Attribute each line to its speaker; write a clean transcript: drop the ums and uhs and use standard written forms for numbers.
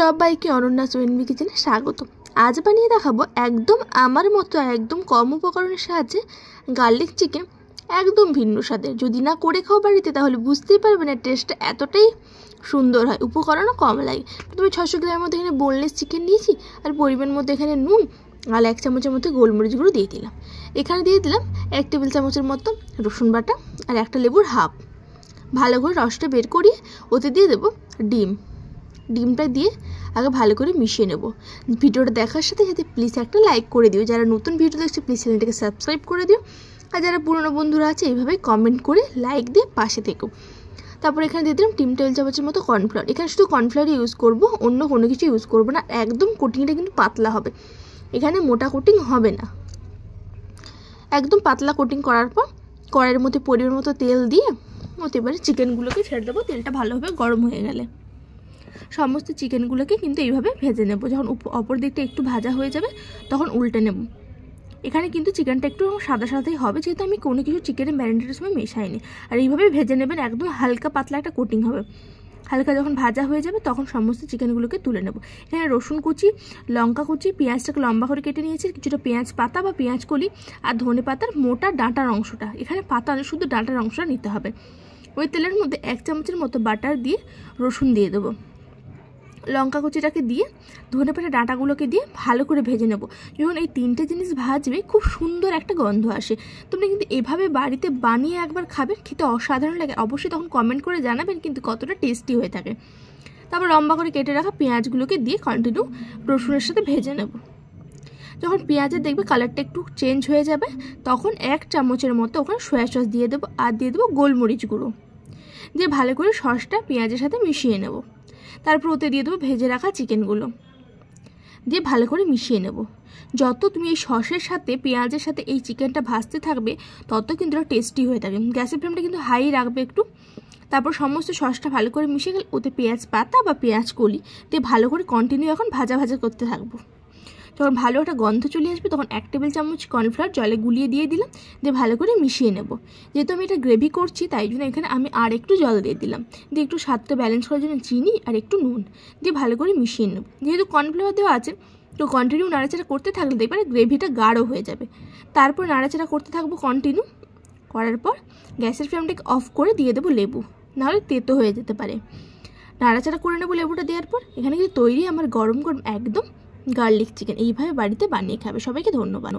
Speaker 1: সবাইকে অনন্যা সোয়েনবি কিচেনে স্বাগত। আজ বানিয়ে দেখাবো একদম আমার মতো একদম কম উপকরণের সাহায্যে গার্লিক চিকেন, একদম ভিন্ন স্বাদের। যদি না করে খাও বাড়িতে তাহলে বুঝতেই পারবে না টেস্টটা এতটাই সুন্দর হয়, উপকরণও কম লাগে। প্রথমে 600 গ্রামের মধ্যে এখানে বোনলেস চিকেন নিয়েছি, আর পরিমাণ মধ্যে এখানে নুন আর 1 চামচের মধ্যে গোলমরিচ গুঁড়ো দিয়ে দিলাম। এখানে দিয়ে দিলাম 1 টেবিল চামচের মতো রসুন বাটা আর একটা লেবুর হাফ। ভালো করে রসটা বের করিয়ে ওতে দিয়ে দেবো ডিমটা দিয়ে আগে ভালো করে মিশিয়ে নেব। ভিডিওটা দেখার সাথে সাথে প্লিজ একটা লাইক করে দিও। যারা নতুন ভিডিও দেখছো প্লিজ চ্যানেলটাকে সাবস্ক্রাইব করে দিও, আর যারা পুরনো বন্ধুরা আছে এইভাবে কমেন্ট করে লাইক দিয়ে পাশে থেকো। তারপর এখানে দিয়ে দিলাম 3 টেবিল চামচের মতো কর্নফ্লাওয়ার। এখানে শুধু কর্নফ্লাওয়ার ইউজ করব, অন্য কোনো কিছু ইউজ করব না। একদম কোটিংটা কিন্তু পাতলা হবে, এখানে মোটা কোটিং হবে না। একদম পাতলা কোটিং করার পর কড়াইয়ের মধ্যে পরিমাণ মতো তেল দিয়ে ওতে এবারে চিকেনগুলোকে ছেড়ে দেবো। তেলটা ভালোভাবে গরম হয়ে গেলে সমস্ত চিকেনগুলোকে কিন্তু এইভাবে ভেজে নেব। যখন অপর দিকটা একটু ভাজা হয়ে যাবে তখন উল্টে নেব। এখানে কিন্তু চিকেনটা একটু সাদা সাদাই হবে, যেহেতু আমি কোনো কিছু চিকেনের ম্যারিনেটের সময় মেশাইনি। আর এইভাবে ভেজে নেবেন, একদম হালকা পাতলা একটা কোটিং হবে। হালকা যখন ভাজা হয়ে যাবে তখন সমস্ত চিকেনগুলোকে তুলে নেব। এখানে রসুন কুচি, লঙ্কা কুচি, পেঁয়াজটাকে লম্বা করে কেটে নিয়েছি, কিছুটা পেঁয়াজ পাতা বা পেঁয়াজ কলি আর ধনে পাতার মোটা ডাঁটার অংশটা। এখানে পাতা শুধু ডাঁটার অংশটা নিতে হবে। ওই তেলের মধ্যে 1 চামচের মতো বাটার দিয়ে রসুন দিয়ে দেবো, লঙ্কা কুচিটাকে দিয়ে ধনে পাতা ডাঁটাগুলোকে দিয়ে ভালো করে ভেজে নেব। যখন এই 3টে জিনিস ভাজবে খুব সুন্দর একটা গন্ধ আসে। তোমরা কিন্তু এভাবে বাড়িতে বানিয়ে একবার খাবে, খেতে অসাধারণ লাগে। অবশ্যই তখন কমেন্ট করে জানাবেন কিন্তু কতটা টেস্টি হয়ে থাকে। তারপর লম্বা করে কেটে রাখা পেঁয়াজগুলোকে দিয়ে কন্টিনিউ রসুনের সাথে ভেজে নেব। যখন পেঁয়াজের দেখবে কালারটা একটু চেঞ্জ হয়ে যাবে তখন 1 চামচের মতো ওখানে সয়া সস দিয়ে দেবো, আর দিয়ে দেবো গোলমরিচ গুঁড়ো দিয়ে ভালো করে সসটা পেঁয়াজের সাথে মিশিয়ে নেব। তারপর ওতে দিয়ে দেবো ভেজে রাখা চিকেনগুলো দিয়ে ভালো করে মিশিয়ে নেব। যত তুমি এই সসের সাথে পেঁয়াজের সাথে এই চিকেনটা ভাজতে থাকবে তত কিন্তু এটা টেস্টি হয়ে থাকে। গ্যাসের ফ্লেমটা কিন্তু হাই রাখবে একটু। তারপর সমস্ত সসটা ভালো করে মিশিয়ে গেলে ওতে পেঁয়াজ পাতা বা পেঁয়াজ কলি দিয়ে ভালো করে কন্টিনিউ এখন ভাজা করতে থাকবো। যখন ভালো একটা গন্ধ চলে আসবে তখন 1 টেবিল চামচ কর্নফ্লাওয়ার জলে গুলিয়ে দিয়ে দিলাম, দিয়ে ভালো করে মিশিয়ে নেব। যেহেতু আমি এটা গ্রেভি করছি তাই জন্য এখানে আমি আর একটু জল দিয়ে দিলাম, দিয়ে একটু স্বাদটা ব্যালেন্স করার জন্য চিনি আর একটু নুন দিয়ে ভালো করে মিশিয়ে নেব। যেহেতু কর্নফ্লাওয়ার দেওয়া আছে তো কন্টিনিউ নাড়াচাড়া করতে থাকলে দেখবে গ্রেভিটা গাঢ় হয়ে যাবে। তারপর নাড়াচাড়া করতে থাকবো কন্টিনিউ। করার পর গ্যাসের ফ্লেমটাকে অফ করে দিয়ে দেবো লেবু, নাহলে তেতো হয়ে যেতে পারে। নাড়াচাড়া করে নেবো লেবুটা দেওয়ার পর। এখানে কিন্তু তৈরি আমার গরম গরম একদম গার্লিক চিকেন। এইভাবে বাড়িতে বানিয়ে খাবে। সবাইকে ধন্যবাদ।